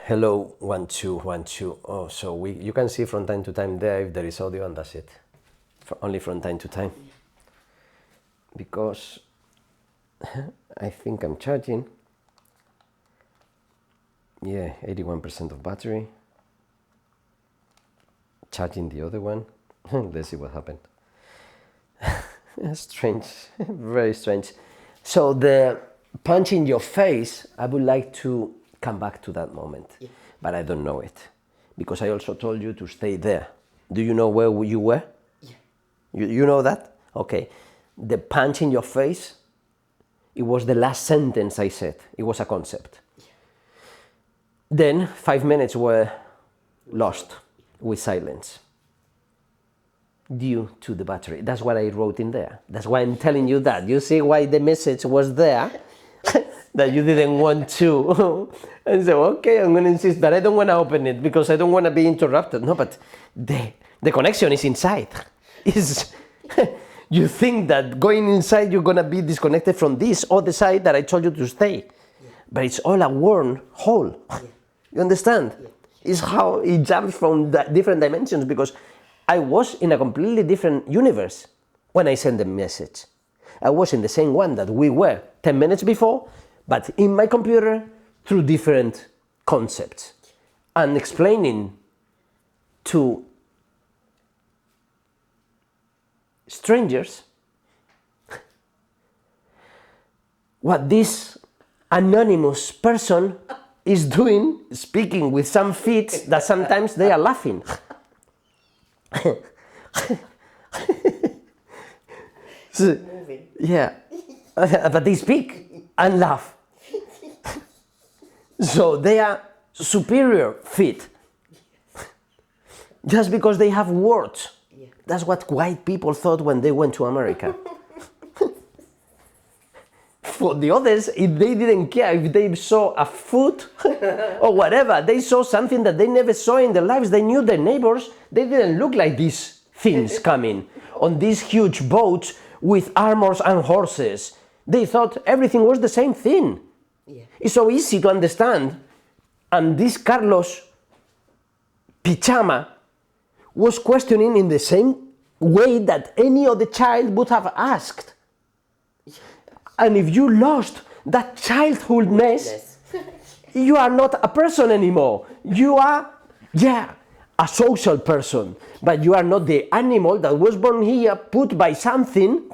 Hello, 1 2 1 2. Oh, so you can see from time to time there if there is audio, and that's it. Only from time to time. Because I think I'm charging. Yeah, 81% of battery. Charging the other one. Let's see what happened. Strange, very strange. So the punch in your face, I would like to come back to that moment, but I don't know it, because I also told you to stay there. Do you know where you were? Yeah. You know that? Okay. The punch in your face, it was the last sentence I said. It was a concept. Yeah. Then 5 minutes were lost with silence due to the battery. That's what I wrote in there. That's why I'm telling you that. You see why the message was there? That you didn't want to. And so, okay, I'm going to insist, but I don't want to open it because I don't want to be interrupted. No, but the connection is inside. You think that going inside you're going to be disconnected from this other side that I told you to stay. Yeah. But it's all a wormhole. Yeah. You understand? Yeah. It's how it jumps from different dimensions, because I was in a completely different universe when I sent the message. I was in the same one that we were 10 minutes before, but in my computer through different concepts and explaining to strangers what this anonymous person is doing, speaking with some feet that sometimes they are laughing. So, Moving. yeah, but they speak and laugh. So they are superior feet. Just because they have words. Yeah. That's what white people thought when they went to America. For the others, if they didn't care if they saw a foot or whatever, they saw something that they never saw in their lives. They knew their neighbors. They didn't look like these things coming on these huge boats with armors and horses. They thought everything was the same thing. Yeah. It's so easy to understand. And this Carlos Pichama was questioning in the same way that any other child would have asked. And if you lost that childhoodness, Yes. you are not a person anymore. You are, a social person. But you are not the animal that was born here, put by something.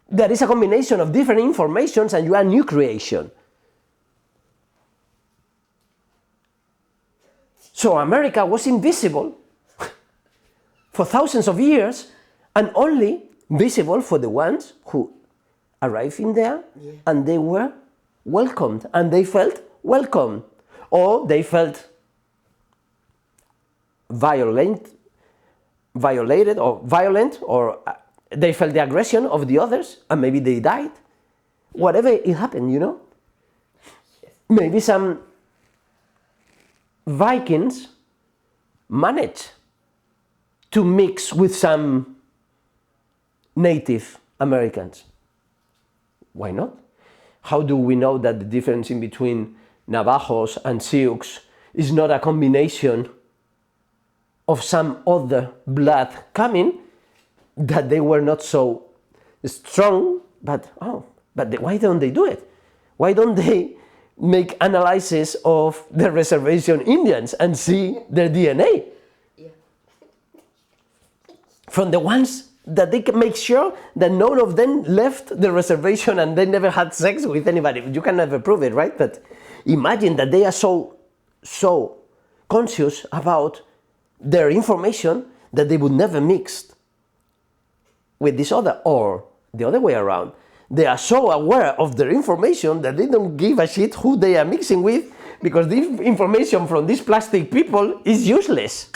There is a combination of different informations, and you are a new creation. So America was invisible for thousands of years, and only visible for the ones who arrived in there, and they were welcomed, and they felt welcome, or they felt violated, or violent, or they felt the aggression of the others, and maybe they died. Whatever it happened, you know. Maybe some Vikings managed to mix with some Native Americans. Why not? How do we know that the difference in between Navajos and Sioux is not a combination of some other blood coming, that they were not so strong, but why don't they do it? Why don't they make analysis of the reservation Indians and see their DNA? Yeah. From the ones that they can make sure that none of them left the reservation and they never had sex with anybody. You can never prove it, right? But imagine that they are so conscious about their information that they would never mix with this other, or the other way around. They are so aware of their information that they don't give a shit who they are mixing with, because the information from these plastic people is useless.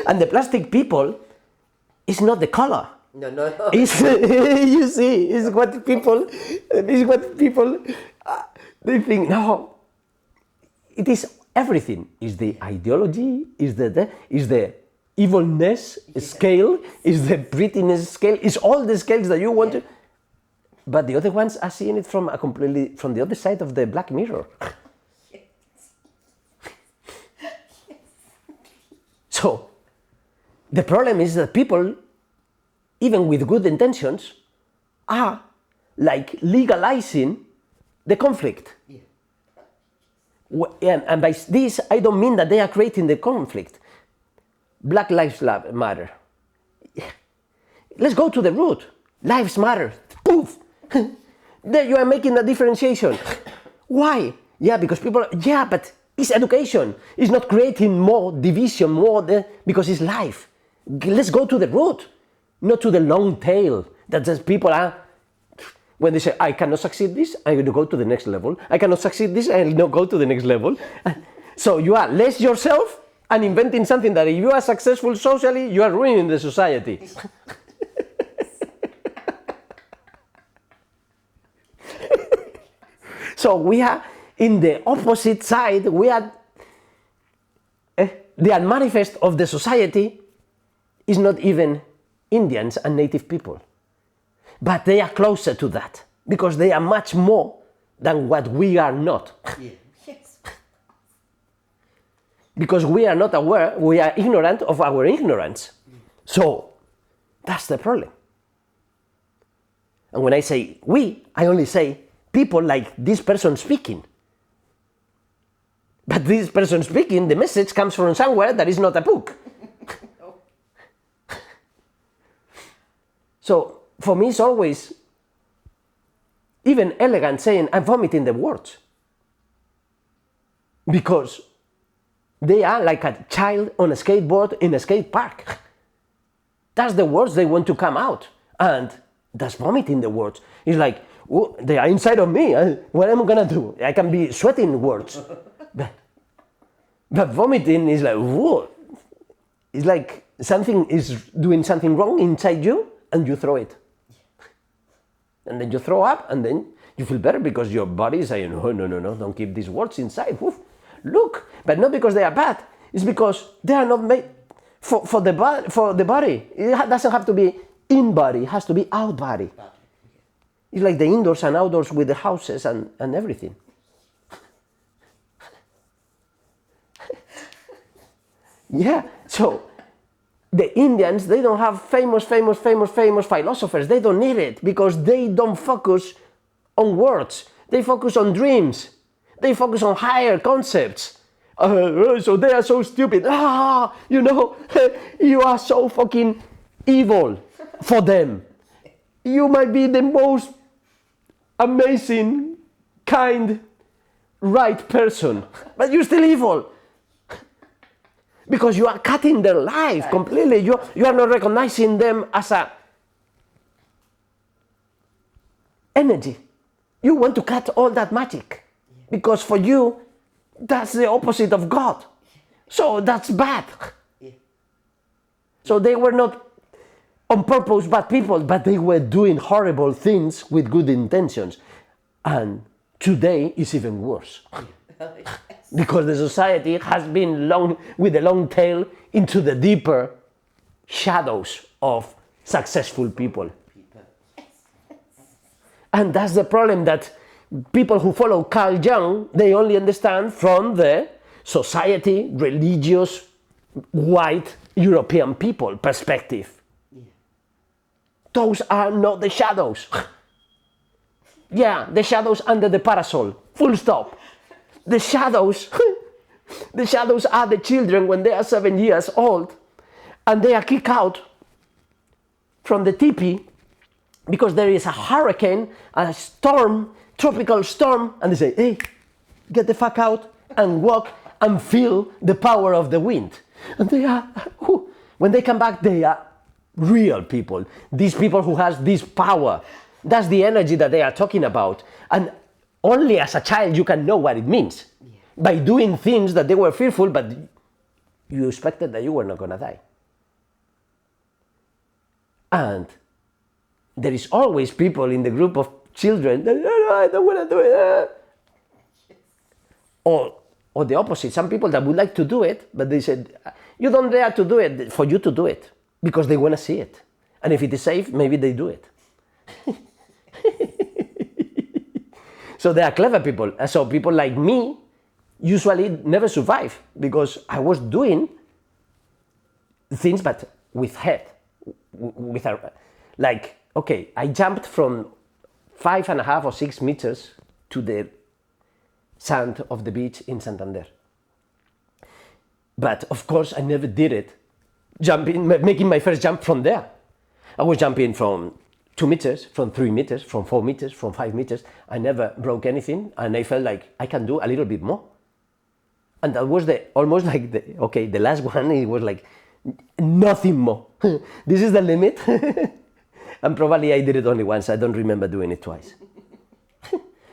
And the plastic people is not the color. No. It's, you see, it's what people they think. No, it is everything. Is the ideology? Is the evilness scale? Is the prettiness scale? Is all the scales that you want to? But the other ones are seeing it from from the other side of the black mirror. So, the problem is that people, even with good intentions, are like legalizing the conflict. And by this, I don't mean that they are creating the conflict. Black lives matter. Let's go to the root. Lives matter. Poof! There you are making a differentiation. Why? Yeah, because people, yeah, but it's education. It's not creating more division, because it's life. Let's go to the root, not to the long tail that just people are, when they say, I cannot succeed this, I'm going to go to the next level. I cannot succeed this, I'll not go to the next level. So you are less yourself and inventing something that if you are successful socially, you are ruining the society. So we are in the opposite side. We are the unmanifest of the society is not even Indians and native people. But they are closer to that because they are much more than what we are not. Yeah. Yes. Because we are not aware, we are ignorant of our ignorance. So that's the problem. And when I say we, I only say people like this person speaking. But this person speaking, the message comes from somewhere that is not a book. So for me, it's always even elegant saying, I'm vomiting the words. Because they are like a child on a skateboard in a skate park. That's the words they want to come out. And that's vomiting the words. It's like, oh, they are inside of me. What am I going to do? I can be sweating words. But vomiting is like, whoa. It's like something is doing something wrong inside you and you throw it. And then you throw up and then you feel better because your body is saying, no, don't keep these words inside. Woof. Look, but not because they are bad. It's because they are not made for the body. It doesn't have to be in body, it has to be out body. It's like the indoors and outdoors with the houses and everything. Yeah, so the Indians, they don't have famous philosophers. They don't need it because they don't focus on words. They focus on dreams. They focus on higher concepts. So they are so stupid. You are so fucking evil for them. You might be the most amazing, kind, right person, but you're still evil. Because you are cutting their life completely. You are not recognizing them as a energy. You want to cut all that magic. Because for you, that's the opposite of God. So that's bad. So they were not on purpose bad people, but they were doing horrible things with good intentions. And today is even worse. Because the society has been with a long tail into the deeper shadows of successful people. And that's the problem, that people who follow Carl Jung, they only understand from the society, religious, white European people perspective. Those are not the shadows. Yeah, the shadows under the parasol, full stop. The shadows are the children when they are 7 years old and they are kicked out from the teepee because there is a hurricane, a storm, tropical storm, and they say, hey, get the fuck out and walk and feel the power of the wind. And they are, when they come back, they are real people. These people who has this power, that's the energy that they are talking about. And only as a child you can know what it means. By doing things that they were fearful, but you expected that you were not going to die. And there is always people in the group of children that, I don't want to do it. Or the opposite, some people that would like to do it, but they said, you don't dare to do it for you to do it, because they want to see it. And if it is safe, maybe they do it. So they are clever people. So people like me usually never survive because I was doing things, but with head, with a, like, okay, I jumped from 5.5 or 6 meters to the sand of the beach in Santander. But of course, I never did it, making my first jump from there. I was jumping from 2 meters, from 3 meters, from 4 meters, from 5 meters. I never broke anything, and I felt like I can do a little bit more. And that was almost like the last one. It was like nothing more. This is the limit. And probably I did it only once. I don't remember doing it twice.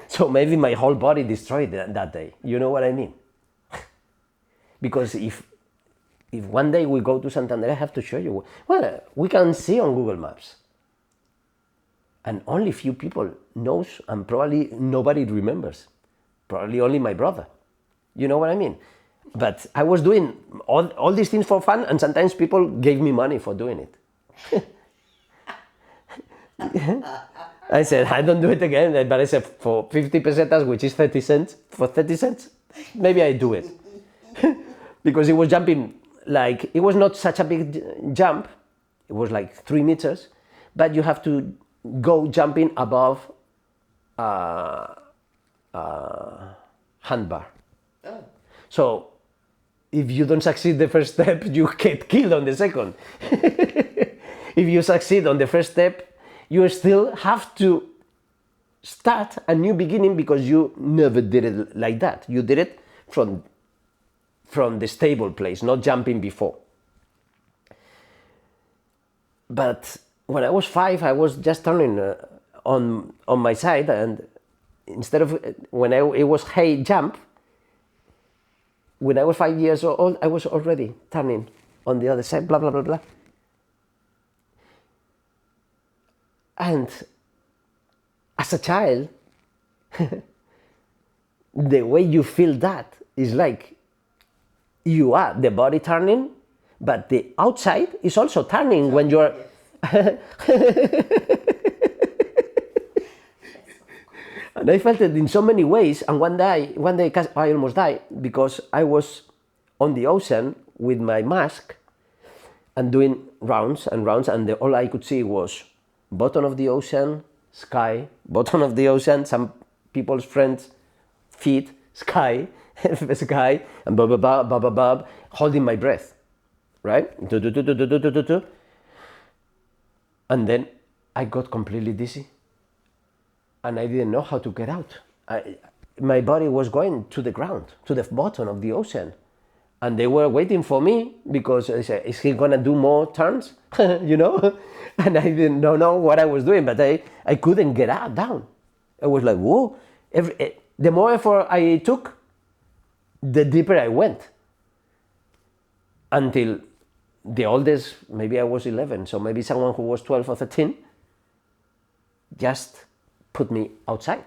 So maybe my whole body destroyed that day. You know what I mean? Because if one day we go to Santander, I have to show you. Well, we can see on Google Maps. And only few people knows, and probably nobody remembers. Probably only my brother. You know what I mean? But I was doing all these things for fun, and sometimes people gave me money for doing it. I said, I don't do it again, but I said, for 50 pesetas, which is 30 cents, for 30 cents, maybe I do it. Because it was jumping, like, it was not such a big jump, it was like 3 meters, but you have to go jumping above handbar. Oh. So if you don't succeed the first step, you get killed on the second. If you succeed on the first step, you still have to start a new beginning because you never did it like that. You did it from the stable place, not jumping before. But when I was 5, I was just turning on my side, and instead of when it was hey jump, when I was 5 years old, I was already turning on the other side, blah blah blah blah. And as a child, the way you feel that is like you are the body turning, but the outside is also turning when you're. And I felt it in so many ways. And one day I almost died because I was on the ocean with my mask and doing rounds and rounds, and all I could see was bottom of the ocean, sky, bottom of the ocean, some people's friends' feet, sky, sky, and blah, blah, blah, blah, blah, blah, holding my breath, right? And then I got completely dizzy, and I didn't know how to get out. My body was going to the ground, to the bottom of the ocean. And they were waiting for me because I said, is he gonna do more turns? You know? And I didn't know what I was doing, but I couldn't get down. I was like, whoa. The more effort I took, the deeper I went. Until the oldest, maybe I was 11, so maybe someone who was 12 or 13 just put me outside.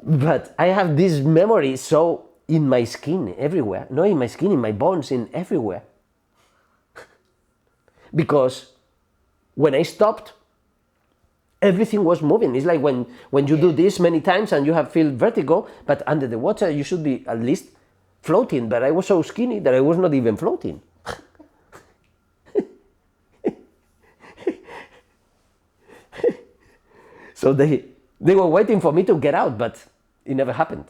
But I have this memory so in my skin everywhere, not in my skin, in my bones, in everywhere. Because when I stopped, everything was moving. It's like when you do this many times and you feel vertigo, but under the water you should be at least floating. But I was so skinny that I was not even floating. So they were waiting for me to get out, but it never happened.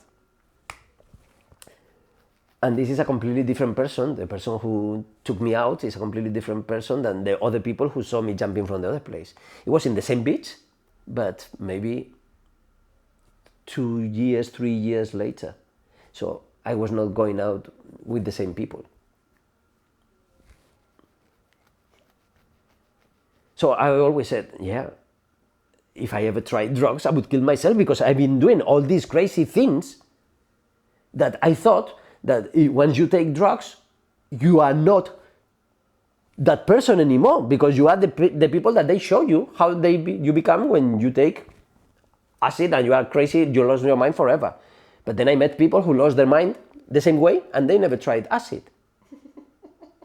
And this is a completely different person. The person who took me out is a completely different person than the other people who saw me jumping from the other place. It was in the same beach, but maybe 2 years, 3 years later. So I was not going out with the same people. So I always said, yeah, if I ever tried drugs, I would kill myself because I've been doing all these crazy things that I thought that once you take drugs, you are not that person anymore because you are the people that they show you how you become when you take acid and you are crazy, you lost your mind forever. But then I met people who lost their mind the same way and they never tried acid.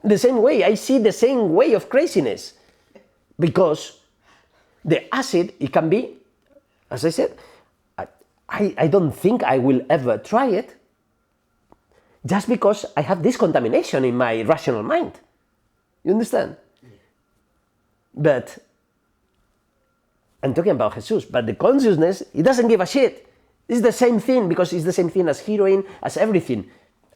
The same way, I see the same way of craziness because The acid, it can be, as I said, I don't think I will ever try it just because I have this contamination in my rational mind. You understand? Yeah. But I'm talking about Jesus, but the consciousness, it doesn't give a shit. It's the same thing because it's the same thing as heroin, as everything.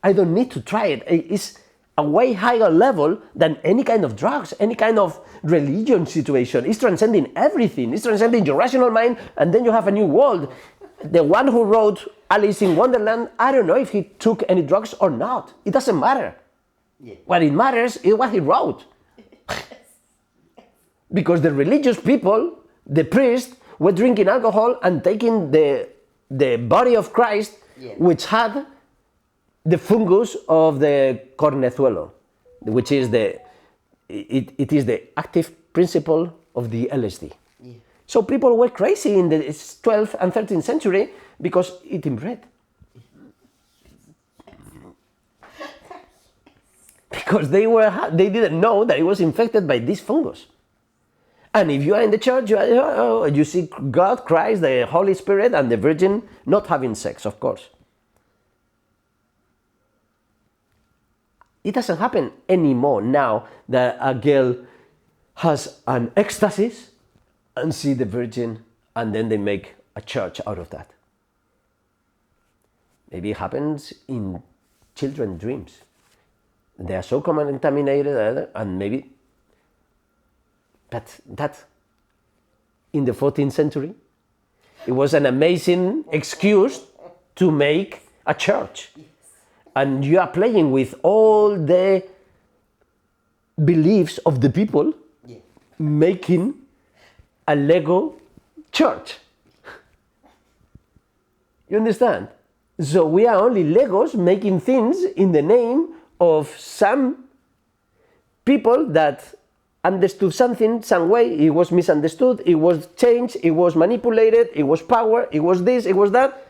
I don't need to try it. It's a way higher level than any kind of drugs, any kind of religion situation. It's transcending everything. It's transcending your rational mind, and then you have a new world. The one who wrote Alice in Wonderland, I don't know if he took any drugs or not. It doesn't matter. Yeah. What it matters is what he wrote. Because the religious people, the priests, were drinking alcohol and taking the body of Christ, yeah, which had the fungus of the cornezuelo, which is it is the active principle of the LSD. Yeah. So people were crazy in the 12th and 13th century because eating bread. Because they didn't know that it was infected by this fungus. And if you are in the church, you see God, Christ, the Holy Spirit, and the Virgin not having sex, of course. It doesn't happen anymore now that a girl has an ecstasis and see the Virgin, and then they make a church out of that. Maybe it happens in children's dreams. They are so contaminated, and maybe that in the 14th century, it was an amazing excuse to make a church. Yes. And you are playing with all the beliefs of the people, yeah, making a Lego church. You understand? So we are only Legos making things in the name of some people that understood something, some way, it was misunderstood, it was changed, it was manipulated, it was power, it was this, it was that.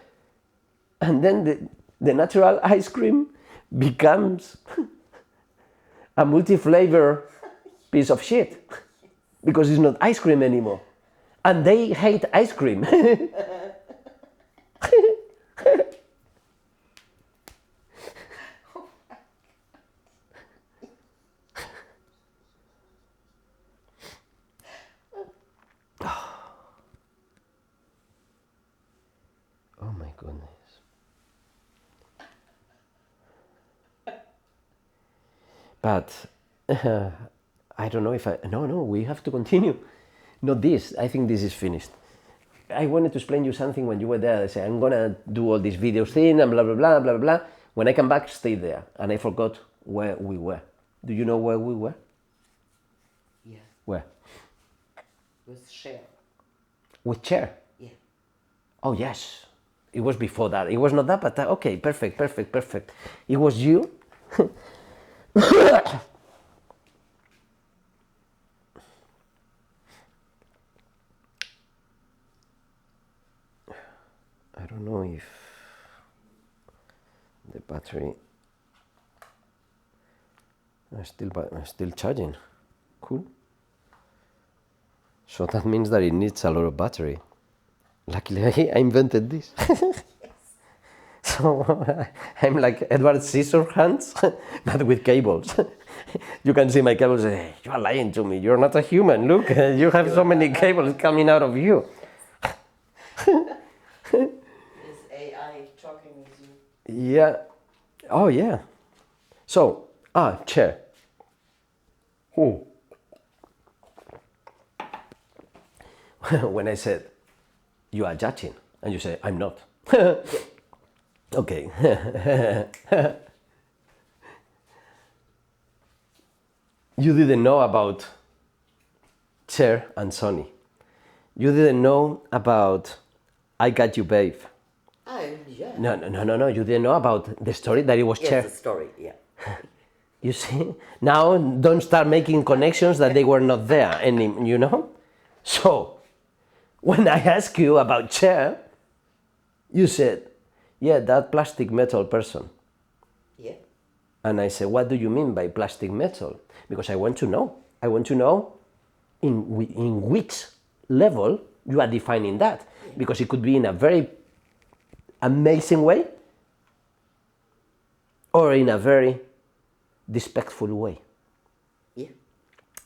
And then the natural ice cream becomes a multi-flavor piece of shit because it's not ice cream anymore. And they hate ice cream. Oh my goodness. But I don't know if no, we have to continue. Not this, I think this is finished. I wanted to explain you something when you were there. I said, I'm gonna do all this video thing and blah, blah, blah, blah, blah. When I come back, stay there. And I forgot where we were. Do you know where we were? Yeah. Where? With Cher. With Cher? Yeah. Oh, yes. It was before that. It was not that, but okay, perfect. It was you. I don't know if the battery is still charging. Cool. So that means that it needs a lot of battery. Luckily, I invented this. So I'm like Edward Scissorhands, but with cables. You can see my cables. Hey, you are lying to me. You're not a human. Look, you have so many cables coming out of you. Is AI talking with you? Yeah. Oh, yeah. So, Cher. When I said, you are judging, and you say, I'm not. Okay. You didn't know about Cher and Sony. You didn't know about I Got You, Babe. Yeah. No. You didn't know about the story that it was Cher. Yes, the story, yeah. You see? Now don't start making connections that they were not there, you know? So, when I asked you about Cher, you said, yeah, that plastic metal person. Yeah. And I said, what do you mean by plastic metal? Because I want to know. I want to know in which level, you are defining that. Because it could be in a very amazing way or in a very disrespectful way. Yeah.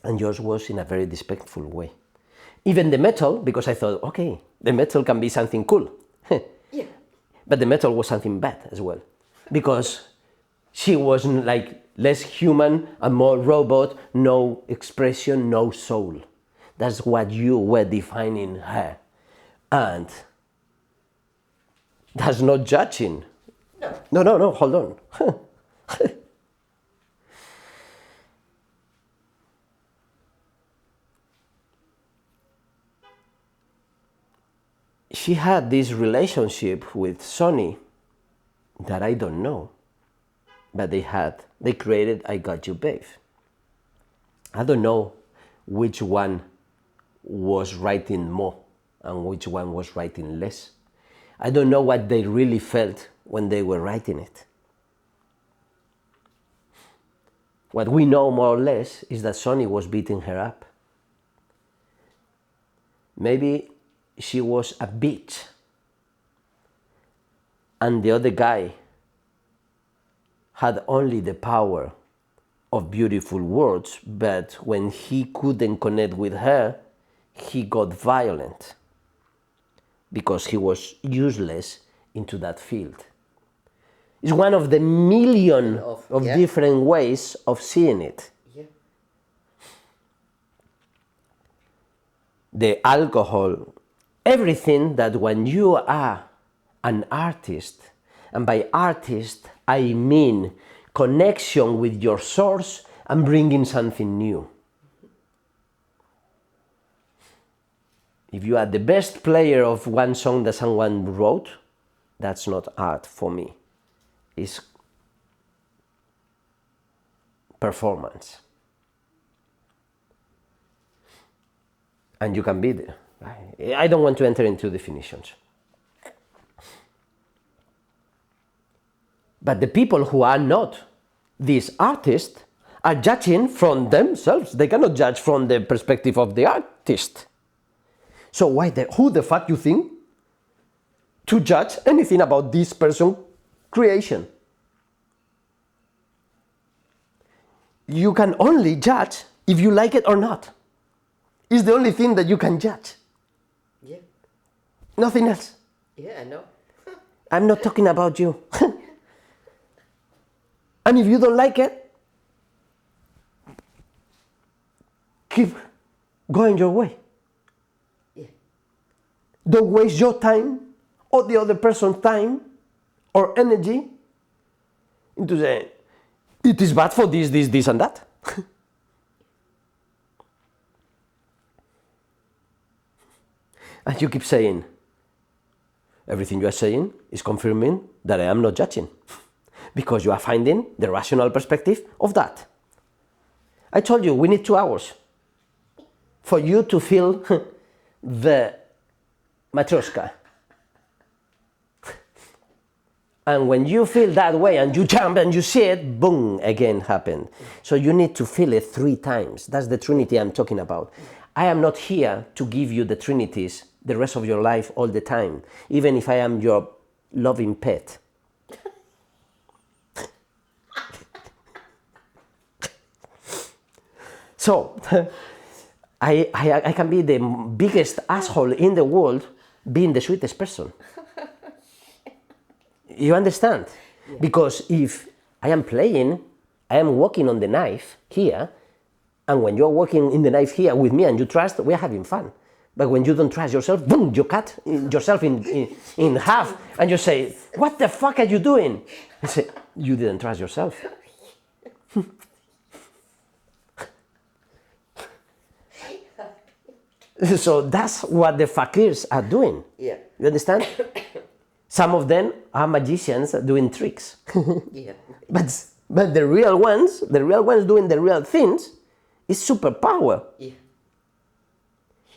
And yours was in a very disrespectful way. Even the metal, because I thought, okay, the metal can be something cool. Yeah. But the metal was something bad as well. Because she was like less human and more robot, no expression, no soul. That's what you were defining her. And that's not judging. No, hold on. She had this relationship with Sonny that I don't know, but they created I Got You Babe. I don't know which one was writing more and which one was writing less. I don't know what they really felt when they were writing it. What we know more or less is that Sonny was beating her up. Maybe she was a bitch and the other guy had only the power of beautiful words, but when he couldn't connect with her, he got violent because he was useless into that field. It's one of the million of different ways of seeing it. Yeah. The alcohol, everything that when you are an artist, and by artist I mean connection with your source and bringing something new. If you are the best player of one song that someone wrote, that's not art for me. It's performance. And you can be there. I don't want to enter into definitions. But the people who are not these artists are judging from themselves. They cannot judge from the perspective of the artist. So who the fuck you think to judge anything about this person's creation? You can only judge if you like it or not. It's the only thing that you can judge. Yeah. Nothing else. Yeah, I know. I'm not talking about you. And if you don't like it, keep going your way. Yeah. Don't waste your time or the other person's time or energy into saying, it is bad for this, and that. And you keep saying, everything you are saying is confirming that I am not judging. Because you are finding the rational perspective of that. I told you, we need 2 hours for you to feel the Matroska. And when you feel that way and you jump and you see it, boom, again happened. So you need to feel it 3 times. That's the Trinity I'm talking about. I am not here to give you the Trinities the rest of your life all the time, even if I am your loving pet. So, I can be the biggest asshole in the world being the sweetest person. You understand? Yeah. Because if I am playing, I am walking on the knife here, and when you're walking in the knife here with me and you trust, we're having fun. But when you don't trust yourself, boom, you cut yourself in half, and you say, what the fuck are you doing? I say, you didn't trust yourself. So that's what the fakirs are doing. Yeah. You understand? Some of them are magicians doing tricks. Yeah. But the real ones doing the real things is superpower. Yeah.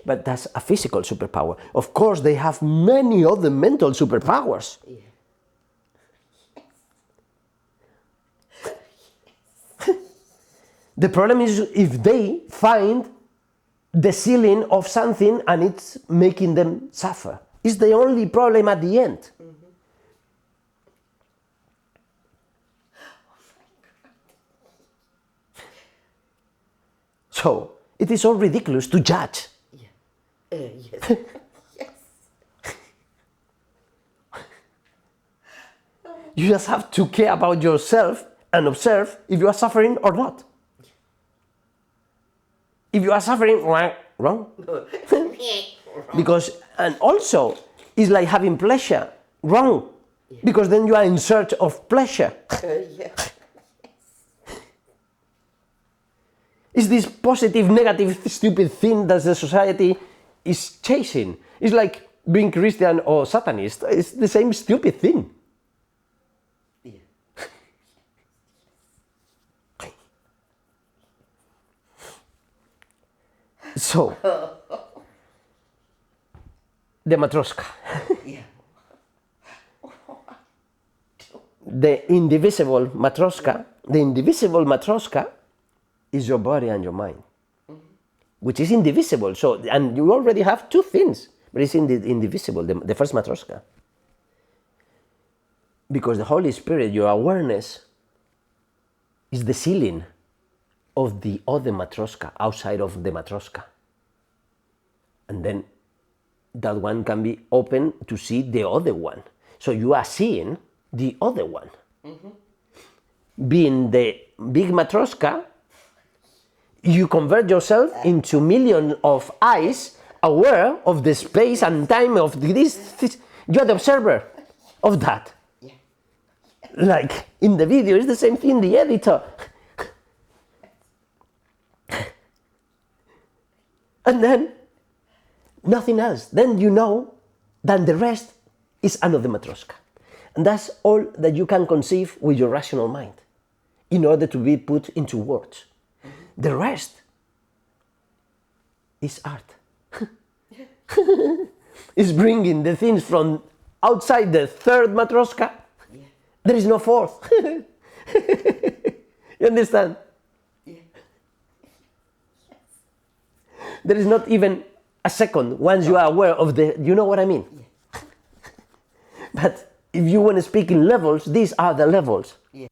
But that's a physical superpower. Of course, they have many other mental superpowers. Yeah. The problem is if they find the ceiling of something and it's making them suffer. It's the only problem at the end. So, it is all ridiculous to judge. Yeah. Yes. Yes. You just have to care about yourself and observe if you are suffering or not. If you are suffering, wrong. Because, and also, it's like having pleasure, wrong. Because then you are in search of pleasure. Yeah. It's this positive, negative, stupid thing that the society is chasing. It's like being Christian or Satanist. It's the same stupid thing. Yeah. So, the Matroska. Yeah. The indivisible Matroska. The indivisible Matroska is your body and your mind, which is indivisible. So, and you already have two things, but it's indivisible, the first Matroska. Because the Holy Spirit, your awareness, is the ceiling of the other Matroska, outside of the Matroska. And then that one can be open to see the other one. So you are seeing the other one. Being the big Matroska, you convert yourself into millions of eyes aware of the space and time of this. You are the observer of that. Yeah. Like in the video, it's the same thing, the editor. And then nothing else. Then you know that the rest is another Matroska. And that's all that you can conceive with your rational mind in order to be put into words. The rest is art. It's bringing the things from outside the third Matroska. Yeah. There is no fourth. You understand? Yeah. There is not even a second once you are aware of the, you know what I mean? Yeah. But if you want to speak in levels, these are the levels. Yeah.